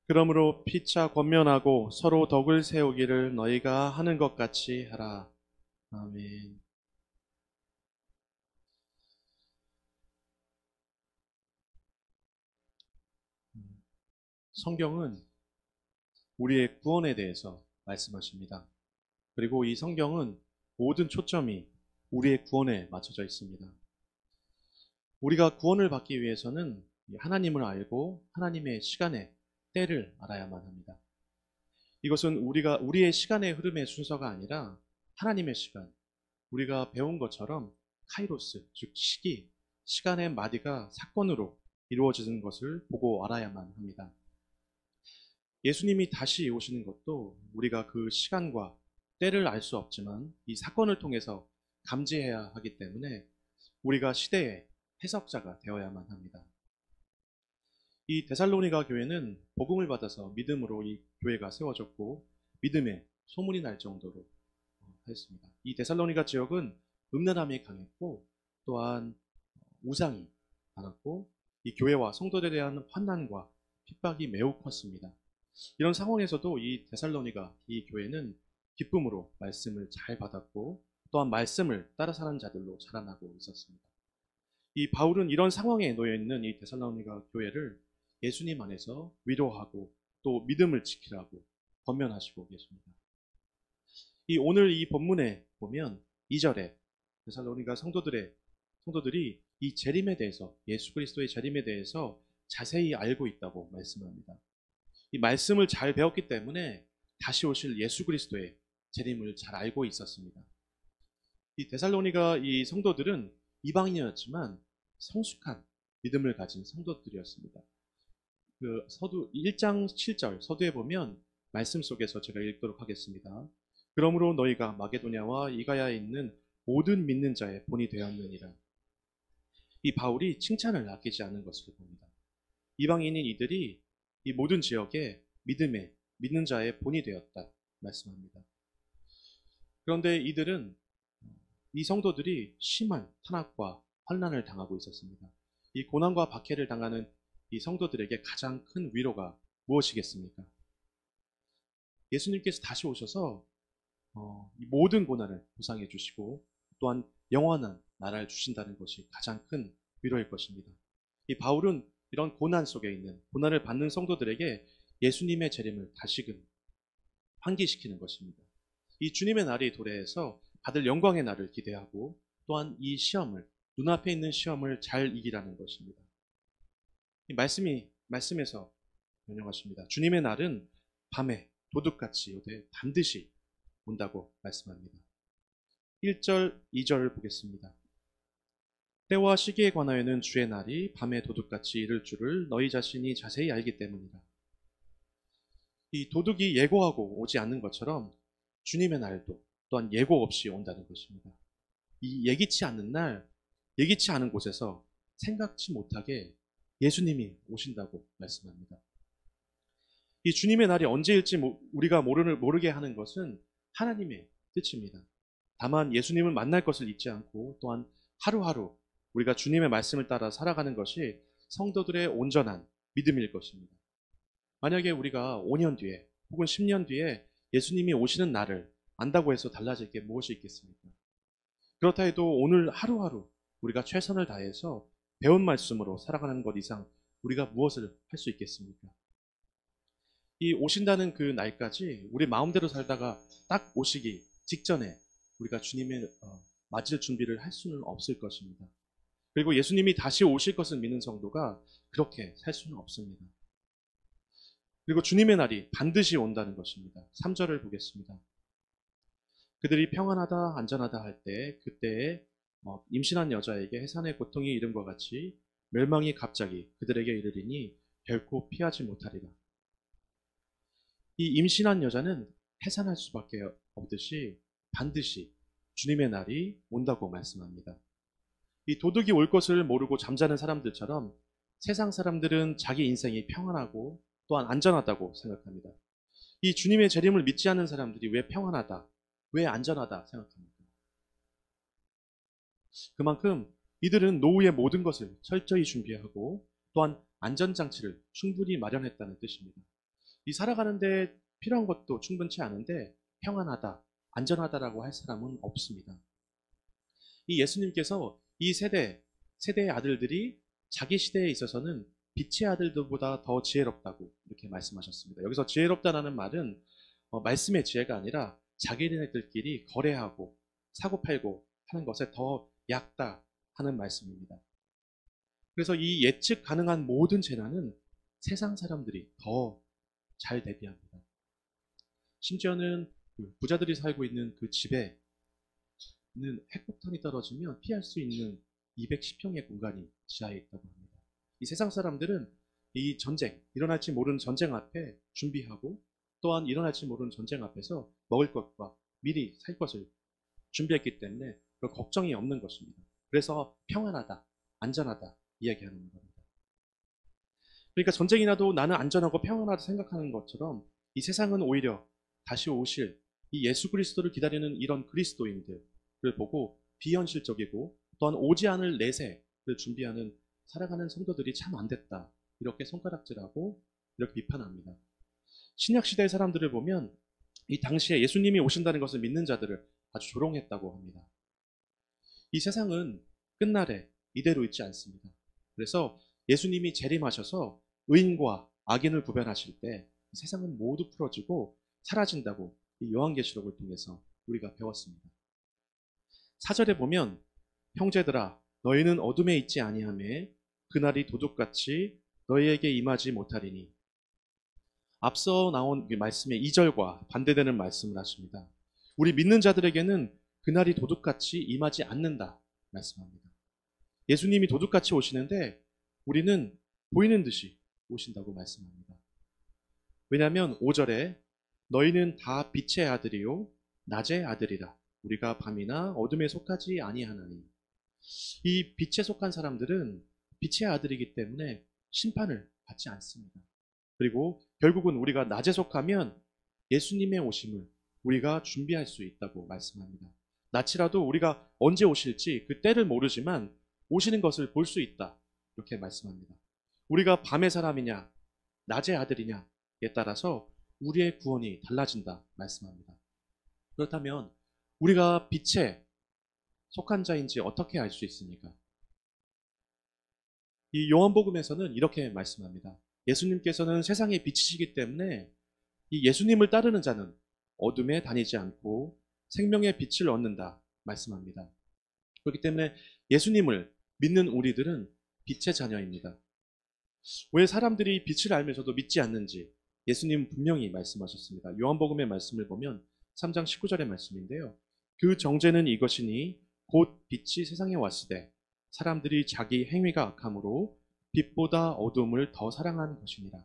그러므로 피차 권면하고 서로 덕을 세우기를 너희가 하는 것 같이 하라. 아멘. 성경은 우리의 구원에 대해서 말씀하십니다. 그리고 이 성경은 모든 초점이 우리의 구원에 맞춰져 있습니다. 우리가 구원을 받기 위해서는 하나님을 알고 하나님의 시간의 때를 알아야만 합니다. 이것은 우리의 시간의 흐름의 순서가 아니라 하나님의 시간, 우리가 배운 것처럼 카이로스, 즉 시기, 시간의 마디가 사건으로 이루어지는 것을 보고 알아야만 합니다. 예수님이 다시 오시는 것도 우리가 그 시간과 때를 알 수 없지만 이 사건을 통해서 감지해야 하기 때문에 우리가 시대의 해석자가 되어야만 합니다. 이 데살로니가 교회는 복음을 받아서 믿음으로 이 교회가 세워졌고 믿음의 소문이 날 정도로 했습니다. 이 데살로니가 지역은 음란함이 강했고 또한 우상이 많았고 이 교회와 성도들에 대한 환난과 핍박이 매우 컸습니다. 이런 상황에서도 이 데살로니가 이 교회는 기쁨으로 말씀을 잘 받았고 또한 말씀을 따라 사는 자들로 자라나고 있었습니다. 이 바울은 이런 상황에 놓여 있는 이 데살로니가 교회를 예수님 안에서 위로하고 또 믿음을 지키라고 권면하시고 계십니다. 오늘 이 본문에 보면 2절에 데살로니가 성도들이 이 재림에 대해서 예수 그리스도의 재림에 대해서 자세히 알고 있다고 말씀합니다. 이 말씀을 잘 배웠기 때문에 다시 오실 예수 그리스도의 재림을 잘 알고 있었습니다. 이 데살로니가 이 성도들은 이방인이었지만 성숙한 믿음을 가진 성도들이었습니다. 그 서두 1장 7절 서두에 보면 말씀 속에서 제가 읽도록 하겠습니다. 그러므로 너희가 마게도냐와 이가야에 있는 모든 믿는 자의 본이 되었느니라. 이 바울이 칭찬을 아끼지 않은 것을 봅니다. 이방인인 이들이 이 모든 지역에 믿는 자의 본이 되었다 말씀합니다. 그런데 이 성도들이 심한 탄압과 환난을 당하고 있었습니다. 이 고난과 박해를 당하는 이 성도들에게 가장 큰 위로가 무엇이겠습니까? 예수님께서 다시 오셔서 이 모든 고난을 보상해 주시고 또한 영원한 나라를 주신다는 것이 가장 큰 위로일 것입니다. 이 바울은 이런 고난 속에 있는 고난을 받는 성도들에게 예수님의 재림을 다시금 환기시키는 것입니다. 이 주님의 날이 도래해서 받을 영광의 날을 기대하고 또한 이 눈앞에 있는 시험을 잘 이기라는 것입니다. 이 말씀에서 명령하십니다. 주님의 날은 밤에 도둑같이 오되 반드시 온다고 말씀합니다. 1절, 2절을 보겠습니다. 때와 시기에 관하여는 주의 날이 밤에 도둑같이 이를 줄을 너희 자신이 자세히 알기 때문이다. 이 도둑이 예고하고 오지 않는 것처럼 주님의 날도 또한 예고 없이 온다는 것입니다. 이 예기치 않는 날, 예기치 않은 곳에서 생각지 못하게 예수님이 오신다고 말씀합니다. 이 주님의 날이 언제일지 우리가 모르게 하는 것은 하나님의 뜻입니다. 다만 예수님을 만날 것을 잊지 않고 또한 하루하루 우리가 주님의 말씀을 따라 살아가는 것이 성도들의 온전한 믿음일 것입니다. 만약에 우리가 5년 뒤에 혹은 10년 뒤에 예수님이 오시는 날을 안다고 해서 달라질 게 무엇이 있겠습니까? 그렇다 해도 오늘 하루하루 우리가 최선을 다해서 배운 말씀으로 살아가는 것 이상 우리가 무엇을 할 수 있겠습니까? 이 오신다는 그 날까지 우리 마음대로 살다가 딱 오시기 직전에 우리가 주님의 맞을 준비를 할 수는 없을 것입니다. 그리고 예수님이 다시 오실 것을 믿는 성도가 그렇게 살 수는 없습니다. 그리고 주님의 날이 반드시 온다는 것입니다. 3절을 보겠습니다. 그들이 평안하다 안전하다 할 때 그때에 임신한 여자에게 해산의 고통이 이름과 같이 멸망이 갑자기 그들에게 이르리니 결코 피하지 못하리라. 이 임신한 여자는 해산할 수밖에 없듯이 반드시 주님의 날이 온다고 말씀합니다. 이 도둑이 올 것을 모르고 잠자는 사람들처럼 세상 사람들은 자기 인생이 평안하고 또한 안전하다고 생각합니다. 이 주님의 재림을 믿지 않는 사람들이 왜 평안하다, 왜 안전하다 생각합니까? 그만큼 이들은 노후의 모든 것을 철저히 준비하고 또한 안전장치를 충분히 마련했다는 뜻입니다. 이 살아가는데 필요한 것도 충분치 않은데 평안하다, 안전하다라고 할 사람은 없습니다. 이 예수님께서 이 세대의 아들들이 자기 시대에 있어서는 빛의 아들들보다 더 지혜롭다고 이렇게 말씀하셨습니다. 여기서 지혜롭다라는 말은 말씀의 지혜가 아니라 자기네들끼리 거래하고 사고팔고 하는 것에 더 얕다 하는 말씀입니다. 그래서 이 예측 가능한 모든 재난은 세상 사람들이 더 잘 대비합니다. 심지어는 부자들이 살고 있는 그 집에는 핵폭탄이 떨어지면 피할 수 있는 210평의 공간이 지하에 있다고 합니다. 이 세상 사람들은 이 전쟁, 일어날지 모르는 전쟁 앞에 준비하고 또한 일어날지 모르는 전쟁 앞에서 먹을 것과 미리 살 것을 준비했기 때문에 그 걱정이 없는 것입니다. 그래서 평안하다, 안전하다 이야기하는 겁니다. 그러니까 전쟁이 나도 나는 안전하고 평안하다 생각하는 것처럼 이 세상은 오히려 다시 오실 이 예수 그리스도를 기다리는 이런 그리스도인들을 보고 비현실적이고 또한 오지 않을 내세를 준비하는 살아가는 성도들이 참 안 됐다. 이렇게 손가락질하고 이렇게 비판합니다. 신약시대의 사람들을 보면 이 당시에 예수님이 오신다는 것을 믿는 자들을 아주 조롱했다고 합니다. 이 세상은 끝날에 이대로 있지 않습니다. 그래서 예수님이 재림하셔서 의인과 악인을 구별하실 때 세상은 모두 풀어지고 사라진다고 이 요한계시록을 통해서 우리가 배웠습니다. 4절에 보면 형제들아 너희는 어둠에 있지 아니하매 그날이 도둑같이 너희에게 임하지 못하리니 앞서 나온 말씀의 2절과 반대되는 말씀을 하십니다. 우리 믿는 자들에게는 그날이 도둑같이 임하지 않는다 말씀합니다. 예수님이 도둑같이 오시는데 우리는 보이는 듯이 오신다고 말씀합니다. 왜냐하면 5절에 너희는 다 빛의 아들이요 낮의 아들이라 우리가 밤이나 어둠에 속하지 아니하나니 이 빛에 속한 사람들은 빛의 아들이기 때문에 심판을 받지 않습니다. 그리고 결국은 우리가 낮에 속하면 예수님의 오심을 우리가 준비할 수 있다고 말씀합니다. 낮이라도 우리가 언제 오실지 그 때를 모르지만 오시는 것을 볼 수 있다 이렇게 말씀합니다. 우리가 밤의 사람이냐 낮의 아들이냐에 따라서 우리의 구원이 달라진다 말씀합니다. 그렇다면 우리가 빛에 속한 자인지 어떻게 알 수 있습니까? 이 요한복음에서는 이렇게 말씀합니다. 예수님께서는 세상의 빛이시기 때문에 이 예수님을 따르는 자는 어둠에 다니지 않고 생명의 빛을 얻는다 말씀합니다. 그렇기 때문에 예수님을 믿는 우리들은 빛의 자녀입니다. 왜 사람들이 빛을 알면서도 믿지 않는지 예수님은 분명히 말씀하셨습니다. 요한복음의 말씀을 보면 3장 19절의 말씀인데요. 그 정죄는 이것이니 곧 빛이 세상에 왔으되 사람들이 자기 행위가 악함으로 빛보다 어둠을 더 사랑하는 것이니라.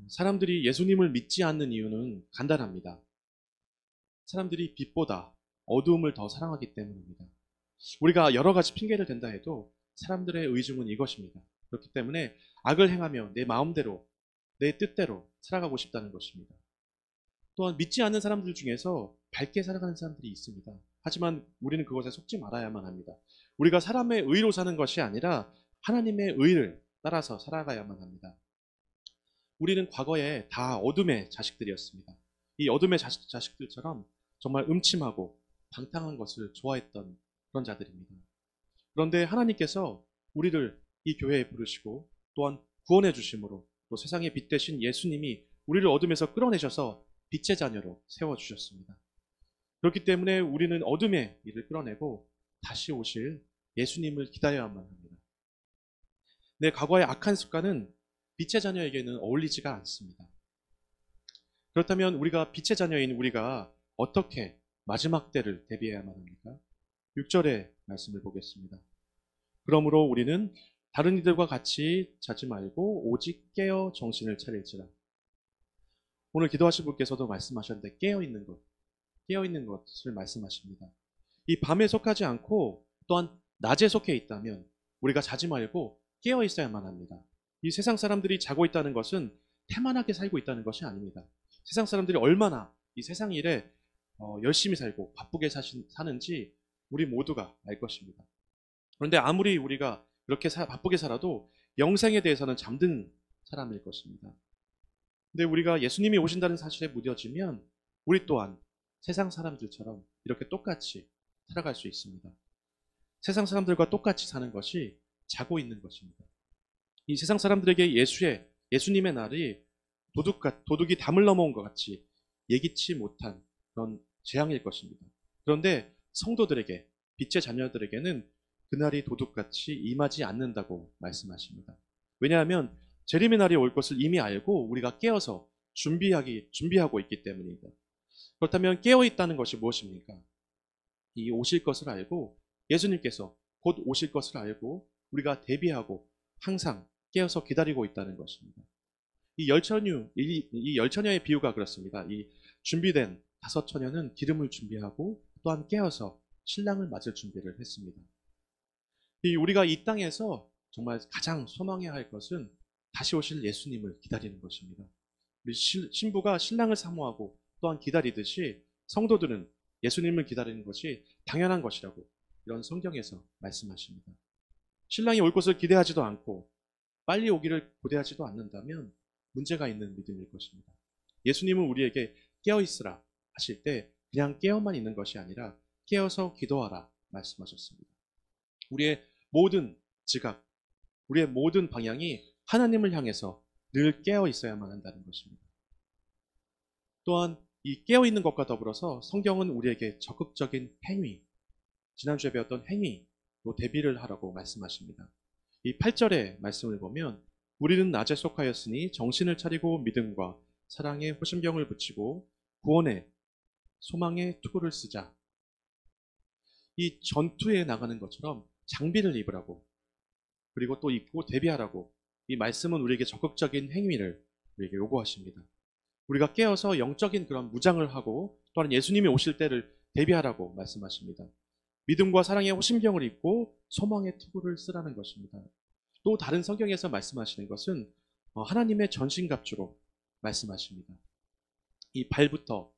사람들이 예수님을 믿지 않는 이유는 간단합니다. 사람들이 빛보다 어두움을 더 사랑하기 때문입니다. 우리가 여러 가지 핑계를 댄다 해도 사람들의 의중은 이것입니다. 그렇기 때문에 악을 행하며 내 마음대로, 내 뜻대로 살아가고 싶다는 것입니다. 또한 믿지 않는 사람들 중에서 밝게 살아가는 사람들이 있습니다. 하지만 우리는 그것에 속지 말아야만 합니다. 우리가 사람의 의로 사는 것이 아니라 하나님의 의를 따라서 살아가야만 합니다. 우리는 과거에 다 어둠의 자식들이었습니다. 이 어둠의 자식들처럼 정말 음침하고 방탕한 것을 좋아했던 그런 자들입니다. 그런데 하나님께서 우리를 이 교회에 부르시고 또한 구원해 주심으로 또 세상의 빛 대신 예수님이 우리를 어둠에서 끌어내셔서 빛의 자녀로 세워주셨습니다. 그렇기 때문에 우리는 어둠의 일을 끌어내고 다시 오실 예수님을 기다려야만 합니다. 내 과거의 악한 습관은 빛의 자녀에게는 어울리지가 않습니다. 그렇다면 우리가 빛의 자녀인 우리가 어떻게 마지막 때를 대비해야만 합니까? 6절의 말씀을 보겠습니다. 그러므로 우리는 다른 이들과 같이 자지 말고 오직 깨어 정신을 차릴지라. 오늘 기도하신 분께서도 말씀하셨는데 깨어있는 것을 말씀하십니다. 이 밤에 속하지 않고 또한 낮에 속해 있다면 우리가 자지 말고 깨어 있어야만 합니다. 이 세상 사람들이 자고 있다는 것은 태만하게 살고 있다는 것이 아닙니다. 세상 사람들이 얼마나 이 세상 일에 열심히 살고 바쁘게 사는지 우리 모두가 알 것입니다. 그런데 아무리 우리가 그렇게 바쁘게 살아도 영생에 대해서는 잠든 사람일 것입니다. 근데 우리가 예수님이 오신다는 사실에 무뎌지면 우리 또한 세상 사람들처럼 이렇게 똑같이 살아갈 수 있습니다. 세상 사람들과 똑같이 사는 것이 자고 있는 것입니다. 이 세상 사람들에게 예수님의 날이 도둑이 담을 넘어온 것 같이 예기치 못한 그런 재앙일 것입니다. 그런데 성도들에게, 빛의 자녀들에게는 그날이 도둑같이 임하지 않는다고 말씀하십니다. 왜냐하면 재림의 날이 올 것을 이미 알고 우리가 깨어서 준비하고 있기 때문입니다. 그렇다면 깨어있다는 것이 무엇입니까? 이 오실 것을 알고 예수님께서 곧 오실 것을 알고 우리가 대비하고 항상 깨어서 기다리고 있다는 것입니다. 이 열처녀의 비유가 그렇습니다. 이 준비된 5처녀는 기름을 준비하고 또한 깨어서 신랑을 맞을 준비를 했습니다. 우리가 이 땅에서 정말 가장 소망해야 할 것은 다시 오실 예수님을 기다리는 것입니다. 우리 신부가 신랑을 사모하고 또한 기다리듯이 성도들은 예수님을 기다리는 것이 당연한 것이라고 이런 성경에서 말씀하십니다. 신랑이 올 것을 기대하지도 않고 빨리 오기를 고대하지도 않는다면 문제가 있는 믿음일 것입니다. 예수님은 우리에게 깨어있으라 하실 때 그냥 깨어만 있는 것이 아니라 깨어서 기도하라 말씀하셨습니다. 우리의 모든 지각, 우리의 모든 방향이 하나님을 향해서 늘 깨어 있어야만 한다는 것입니다. 또한 이 깨어 있는 것과 더불어서 성경은 우리에게 적극적인 행위, 지난주에 배웠던 행위로 대비를 하라고 말씀하십니다. 이 8절의 말씀을 보면 우리는 낮에 속하였으니 정신을 차리고 믿음과 사랑의 호심경을 붙이고 구원의 소망의 투구를 쓰자. 이 전투에 나가는 것처럼 장비를 입으라고, 그리고 또 입고 대비하라고 이 말씀은 우리에게 적극적인 행위를 우리에게 요구하십니다. 우리가 깨어서 영적인 그런 무장을 하고 또한 예수님이 오실 때를 대비하라고 말씀하십니다. 믿음과 사랑의 호심경을 입고 소망의 투구를 쓰라는 것입니다. 또 다른 성경에서 말씀하시는 것은 하나님의 전신갑주로 말씀하십니다. 이 발부터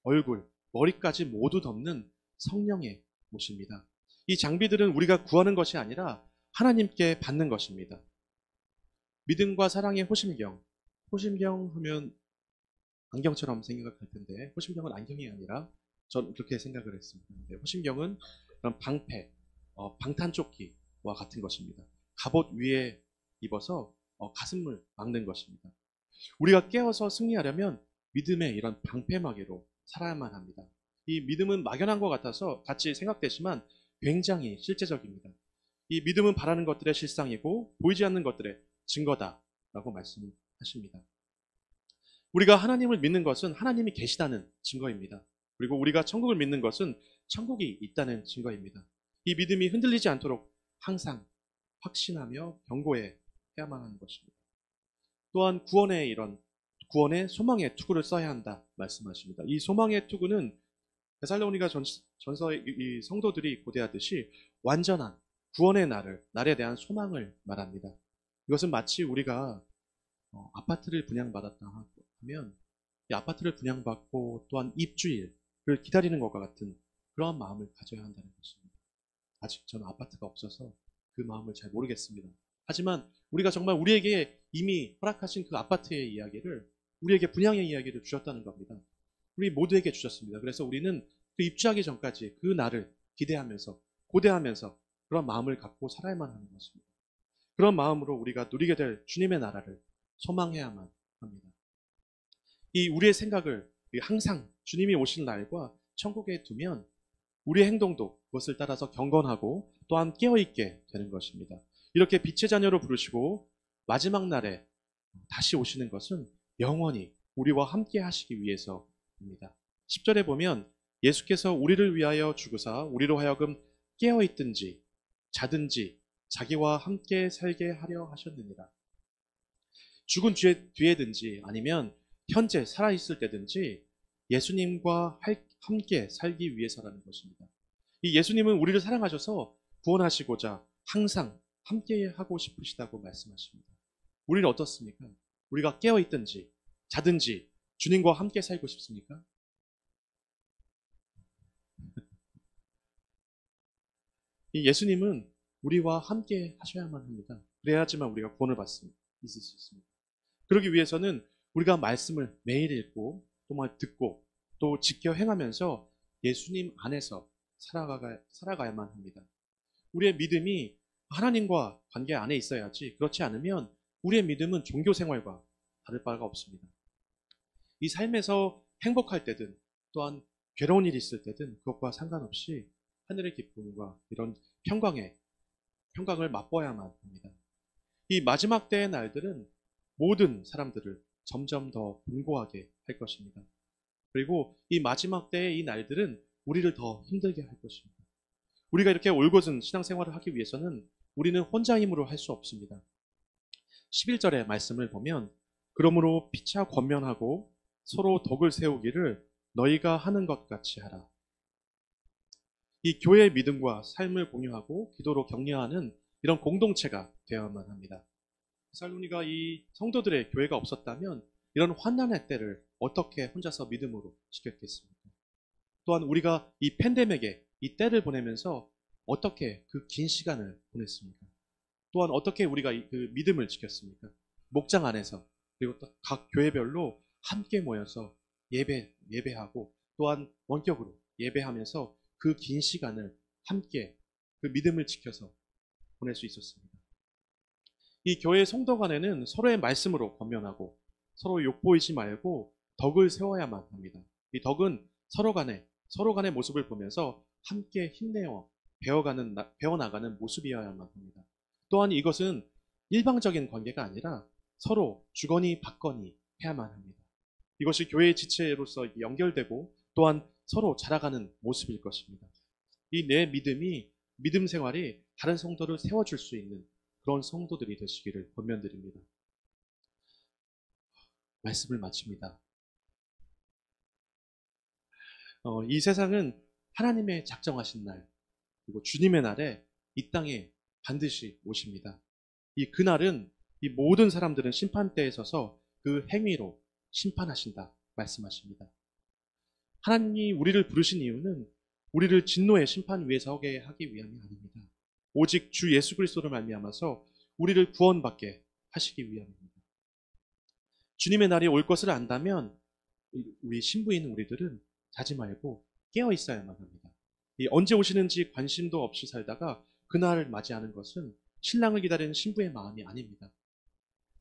얼굴, 머리까지 모두 덮는 성령의 옷입니다. 이 장비들은 우리가 구하는 것이 아니라 하나님께 받는 것입니다. 믿음과 사랑의 호심경 하면 안경처럼 생각할 텐데 호심경은 안경이 아니라 전 그렇게 생각을 했습니다. 호심경은 그런 방패, 방탄조끼와 같은 것입니다. 갑옷 위에 입어서 가슴을 막는 것입니다. 우리가 깨어서 승리하려면 믿음의 이런 방패막이로 살아야만 합니다. 이 믿음은 막연한 것 같아서 같이 생각되지만 굉장히 실제적입니다. 이 믿음은 바라는 것들의 실상이고 보이지 않는 것들의 증거다라고 말씀하십니다. 우리가 하나님을 믿는 것은 하나님이 계시다는 증거입니다. 그리고 우리가 천국을 믿는 것은 천국이 있다는 증거입니다. 이 믿음이 흔들리지 않도록 항상 확신하며 경고해야만 하는 것입니다. 또한 구원의 소망의 투구를 써야 한다 말씀하십니다. 이 소망의 투구는 데살로니가 전서의 이 성도들이 고대하듯이 완전한 구원의 날에 대한 소망을 말합니다. 이것은 마치 우리가 아파트를 분양받았다 하면 이 아파트를 분양받고 또한 입주일을 기다리는 것과 같은 그러한 마음을 가져야 한다는 것입니다. 아직 저는 아파트가 없어서 그 마음을 잘 모르겠습니다. 하지만 우리가 정말 우리에게 이미 허락하신 그 아파트의 이야기를, 우리에게 분양의 이야기를 주셨다는 겁니다. 우리 모두에게 주셨습니다. 그래서 우리는 그 입주하기 전까지 그 날을 기대하면서 고대하면서 그런 마음을 갖고 살아야만 하는 것입니다. 그런 마음으로 우리가 누리게 될 주님의 나라를 소망해야만 합니다. 이 우리의 생각을 항상 주님이 오실 날과 천국에 두면 우리의 행동도 그것을 따라서 경건하고 또한 깨어있게 되는 것입니다. 이렇게 빛의 자녀로 부르시고 마지막 날에 다시 오시는 것은 영원히 우리와 함께 하시기 위해서입니다. 10절에 보면 예수께서 우리를 위하여 죽으사 우리로 하여금 깨어있든지 자든지 자기와 함께 살게 하려 하셨느니라. 죽은 뒤에든지 아니면 현재 살아있을 때든지 예수님과 함께 살기 위해서라는 것입니다. 이 예수님은 우리를 사랑하셔서 구원하시고자 항상 함께 하고 싶으시다고 말씀하십니다. 우리는 어떻습니까? 우리가 깨어있든지 자든지 주님과 함께 살고 싶습니까? 이 예수님은 우리와 함께 하셔야만 합니다. 그래야지만 우리가 구원을 있을 수 있습니다. 그러기 위해서는 우리가 말씀을 매일 읽고 또 듣고 또 지켜 행하면서 예수님 안에서 살아가야만 합니다. 우리의 믿음이 하나님과 관계 안에 있어야지, 그렇지 않으면 우리의 믿음은 종교 생활과 다를 바가 없습니다. 이 삶에서 행복할 때든 또한 괴로운 일이 있을 때든 그것과 상관없이 하늘의 기쁨과 이런 평강을 맛보아야만 합니다. 이 마지막 때의 날들은 모든 사람들을 점점 더 공고하게 할 것입니다. 그리고 이 마지막 때의 이 날들은 우리를 더 힘들게 할 것입니다. 우리가 이렇게 올곧은 신앙생활을 하기 위해서는 우리는 혼자 힘으로 할 수 없습니다. 11절의 말씀을 보면 그러므로 피차 권면하고 서로 덕을 세우기를 너희가 하는 것 같이 하라. 이 교회의 믿음과 삶을 공유하고 기도로 격려하는 이런 공동체가 되어야만 합니다. 살로니가 이 성도들의 교회가 없었다면 이런 환난의 때를 어떻게 혼자서 믿음으로 지켰겠습니까? 또한 우리가 이 팬데믹에 이 때를 보내면서 어떻게 그 긴 시간을 보냈습니까? 또한 어떻게 우리가 그 믿음을 지켰습니까? 목장 안에서 그리고 또 각 교회별로 함께 모여서 예배하고 또한 원격으로 예배하면서 그 긴 시간을 함께 그 믿음을 지켜서 보낼 수 있었습니다. 이 교회 성도 간에는 서로의 말씀으로 권면하고 서로 욕보이지 말고 덕을 세워야만 합니다. 이 덕은 서로 간의 모습을 보면서 함께 힘내어 배워나가는 모습이어야만 합니다. 또한 이것은 일방적인 관계가 아니라 서로 주거니 받거니 해야만 합니다. 이것이 교회의 지체로서 연결되고 또한 서로 자라가는 모습일 것입니다. 이 내 믿음 생활이 다른 성도를 세워줄 수 있는 그런 성도들이 되시기를 권면드립니다. 말씀을 마칩니다. 이 세상은 하나님의 작정하신 날, 그리고 주님의 날에 이 땅에 반드시 오십니다. 이 그날은 이 모든 사람들은 심판대에 서서 그 행위로 심판하신다 말씀하십니다. 하나님이 우리를 부르신 이유는 우리를 진노의 심판 위에 서게 하기 위함이 아닙니다. 오직 주 예수 그리스도를 말미암아서 우리를 구원받게 하시기 위함입니다. 주님의 날이 올 것을 안다면 우리 신부인 우리들은 자지 말고 깨어 있어야만 합니다. 언제 오시는지 관심도 없이 살다가 그날을 맞이하는 것은 신랑을 기다리는 신부의 마음이 아닙니다.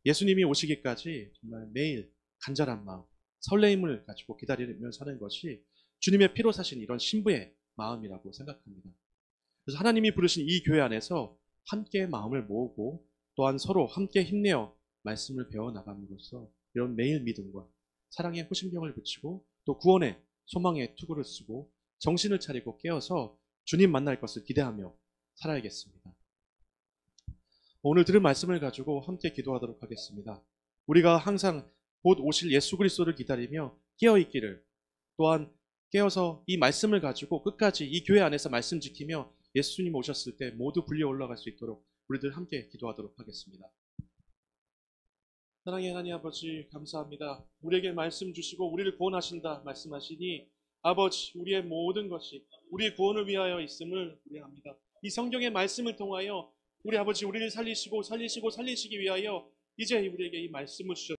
예수님이 오시기까지 정말 매일 간절한 마음, 설레임을 가지고 기다리며 사는 것이 주님의 피로 사신 이런 신부의 마음이라고 생각합니다. 그래서 하나님이 부르신 이 교회 안에서 함께 마음을 모으고 또한 서로 함께 힘내어 말씀을 배워나감으로써 이런 매일 믿음과 사랑의 호심경을 붙이고 또 구원의 소망의 투구를 쓰고 정신을 차리고 깨어서 주님 만날 것을 기대하며 살아야겠습니다. 오늘 들은 말씀을 가지고 함께 기도하도록 하겠습니다. 우리가 항상 곧 오실 예수 그리스도를 기다리며 깨어있기를, 또한 깨어서 이 말씀을 가지고 끝까지 이 교회 안에서 말씀 지키며 예수님 오셨을 때 모두 불려 올라갈 수 있도록 우리들 함께 기도하도록 하겠습니다. 사랑의 하나님 아버지, 감사합니다. 우리에게 말씀 주시고 우리를 구원하신다 말씀하시니 아버지, 우리의 모든 것이 우리의 구원을 위하여 있음을 우려합니다. 이 성경의 말씀을 통하여 우리 아버지, 우리를 살리시기 위하여 이제 우리에게 이 말씀을 주셨습니다.